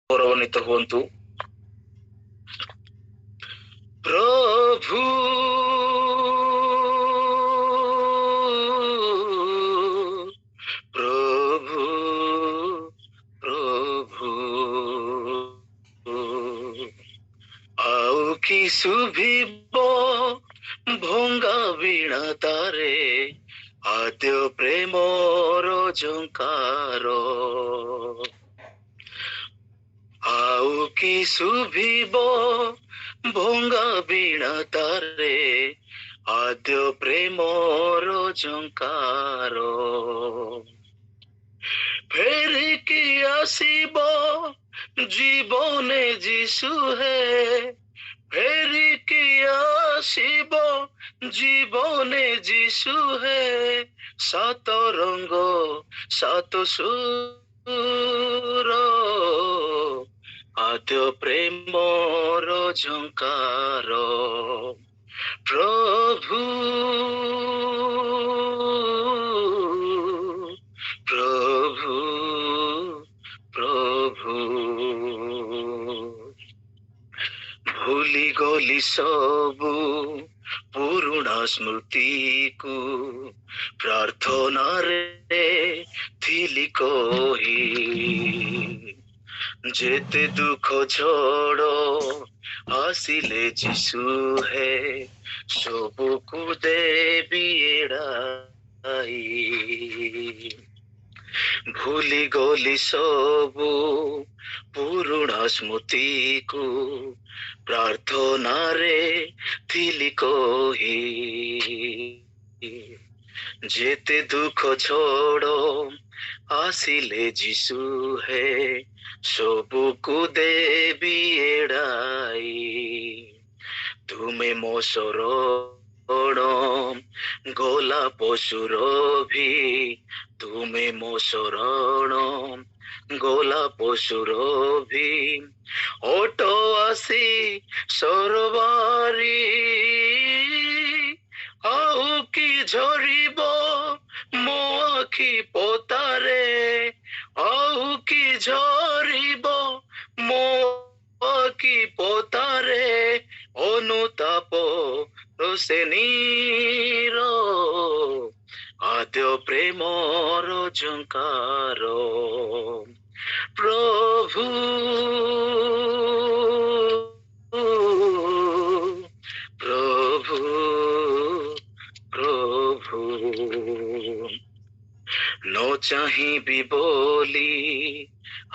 ଗୌରବାନ୍ୱିତ ହୁଅନ୍ତୁ। ପ୍ରଭୁ ପ୍ରଭୁ ପ୍ରଭୁ ଆଉ କି ଶୁଭିବ ଭଙ୍ଗା ବୀଣା ତାରେ ଆଦ୍ୟ ପ୍ରେମର ଝଙ୍କାର। ଆଉ କି ଶୁଭିବ ଭଙ୍ଗା ବୀଣା ତାରେ ଆଦ୍ୟ ପ୍ରେମର ଝଙ୍କାର। ଫେରିକି ଆସିବ ଜୀବନେ ଯିଶୁ ହେ, ଫେରିକି ଆସିବ ଜୀବନେ ଯିଶୁ ହେ, ସାତ ରଙ୍ଗ ସାତ ସୁର ଆଦ୍ୟ ପ୍ରେମର ଝଙ୍କାର। ପ୍ରଭୁ ପ୍ରଭୁ ପ୍ରଭୁ ଭୁଲି ଗଲି ସବୁ ପୁରୁଣା ସ୍ମୃତିକୁ, ପ୍ରାର୍ଥନାରେ ଥିଲି କହି ଯେତେ ଦୁଃଖ ଝଡ଼ ଆସିଲେ ଯିଶୁ ହେ, ସବୁକୁ ଦେବି ଏଡ଼ାଇ। ଭୁଲି ଗଲି ସବୁ ପୁରୁଣା ସ୍ମୃତିକୁ, ପ୍ରାର୍ଥନାରେ ଥିଲି କହି ଯେତେ ଦୁଃଖ ଝଡ଼ ଆସିଲେ ଯିଶୁ ହେ, ସବୁକୁ ଦେବି ଏଡ଼ାଇ। ତୁମେ ମୋ ଶରଣ ଗୋଲା ପଶୁର ଭି, ତୁମେ ମୋ ଶରଣ ଗୋଲା ପଶୁର ଭି, ଓଟ ଆସି ସରବାରି ଆଉ କି ଝରିବ ମୋ ଆଖି ପତାରେ, ଆଉ କି ଝରିବ ମୋ ଆଖି ପତାରେ, ଅନୁତାପ ରୋଷେନୀର ଆଦ୍ୟ ପ୍ରେମର ଝଙ୍କାର। ପ୍ରଭୁ ପ୍ରଭୁ ପ୍ରଭୁ ନ ଚାହିଁବି ବୋଲି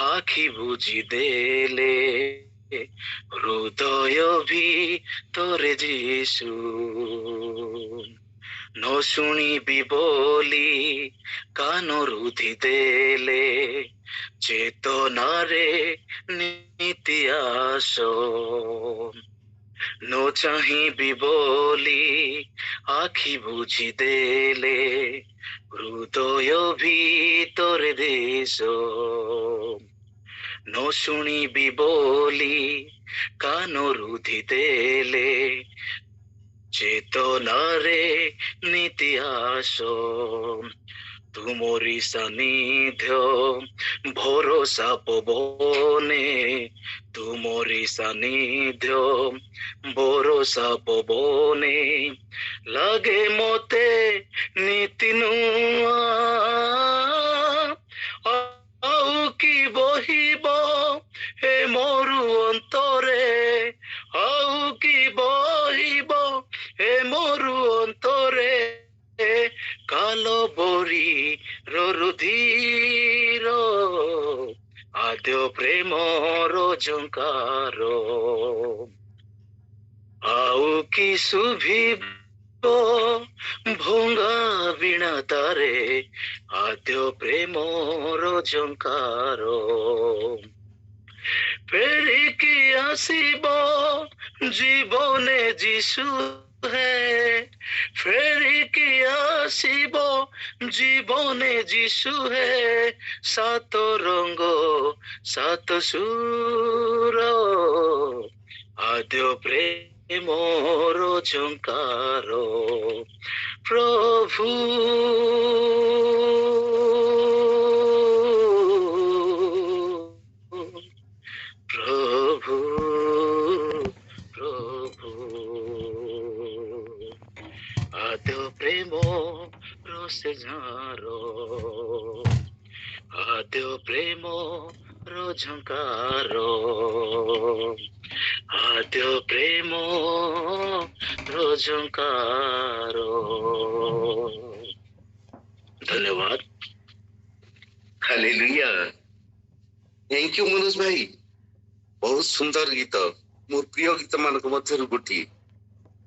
ଆଖି ବୁଝିଦେଲେ, ହୃଦୟ ଭିତରେ ଯିଶୁ। ନ ଶୁଣିବି ବୋଲି କାନ ରୁଧି ଦେଲେ, ଚେତନାରେ ନୀତି ଆସ। ନ ଚାହିଁବି ବୋଲି ଆଖି ବୁଝିଦେଲେ, ହୃଦୟ ଭିତରେ ଦେଶ। ନ ଶୁଣିବି ବୋଲି କାନ ରୁଧି ଦେଲେ, ଚେତନାରେ ନୀତି ଆସ। ତୁମରି ସାନିଧ୍ୟ ଭରସା ପବନେ, ତୁମରି ସାନିଧ୍ୟ ଭରସା ପବନେ, ଲାଗେ ମତେ ନୀତି ନୂଆ। ଆଉ କି ବହିବ ହେ ମୋରୁ ଅନ୍ତରେ, ଆଉ କି ବହିବ ହେ ମୋରୁ ଅନ୍ତରେ, କାଲ ବରି ରୁଧିର ଆଦ୍ୟ ପ୍ରେମର ଝଙ୍କାର। ଆଉ କି ଶୁଭିବ ଭଙ୍ଗା ବୀଣା ତାରେ ଆଦ୍ୟ ପ୍ରେମର ଝଙ୍କାର। ଫେରିକି ଆସିବ ଜୀବନେ ଯିଶୁ ହେ, ଫେରିକି ଆସିବ ଜୀବନେ ଯିଶୁ ହେ, ସାତ ରଙ୍ଗ ସାତ ସୁର ଆଦ୍ୟ ପ୍ରେମର ଝଙ୍କାର। ପ୍ରଭୁ ଝାର ଆଦ୍ୟ ପ୍ରେମ ଝଙ୍କାର ଆଦ୍ୟ ପ୍ରେମ ଝଙ୍କାର। ଧନ୍ୟବାଦ। ହାଲେଲୁୟା। थैंक यू मनोज भाई, बहुत सुंदर गीत, मोर प्रिय गीत मानक मध्यरु गोटिए।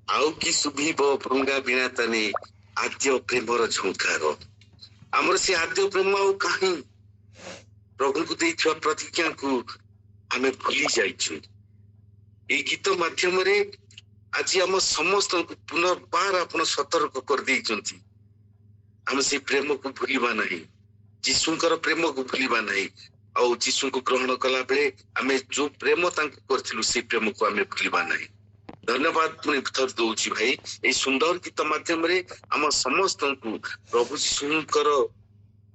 आउ कि सुभिब भंगा बिना तने आद्य प्रेमर झंकार। आमर से आद्य प्रेम आउ काहीं प्रभु को देइछा प्रतिज्ञा को आमे भूली जाइछु। ए गीत माध्यम रे आज हम समस्त को पुनर्बार आपण सतर्क कर देइछंती। हम से प्रेम को भूलिबा नहीं, जीशुंकर प्रेम को भूलिबा नहीं, और जीशु को ग्रहण कला बेले आमे जो प्रेम तांको करथिलु से प्रेम को आमे भूलिबा नहीं। धन्यवाद पुनि थर दउछि भाई। ए सुंदर गीत माध्यम रे हम समस्त को प्रभु जीशुंकर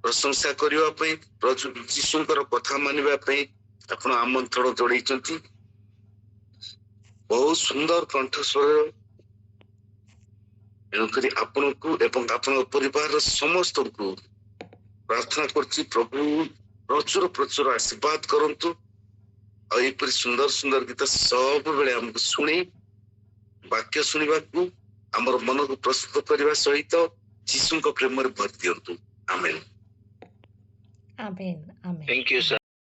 प्रशंसा करिवा पई, प्रभु जीशुंकर कथा मानिबा पई आपण आमंत्रण जोड़ैछंती। बहुत सुंदर कंठस्वर एणुकरी आपण को एवं आपण परिवार समस्त को प्रार्थना करछि प्रभु प्रचुर प्रचुर आशीर्वाद करंतु। और एपरि सुंदर सुंदर गीत सब बेले हमको सुनी वाक्य सुनिबा को हमर मन को प्रस्तुत करबा सहित जीशु को प्रेम रे भर दियंतु। आमेन। आमेन आमेन। Thank you sir.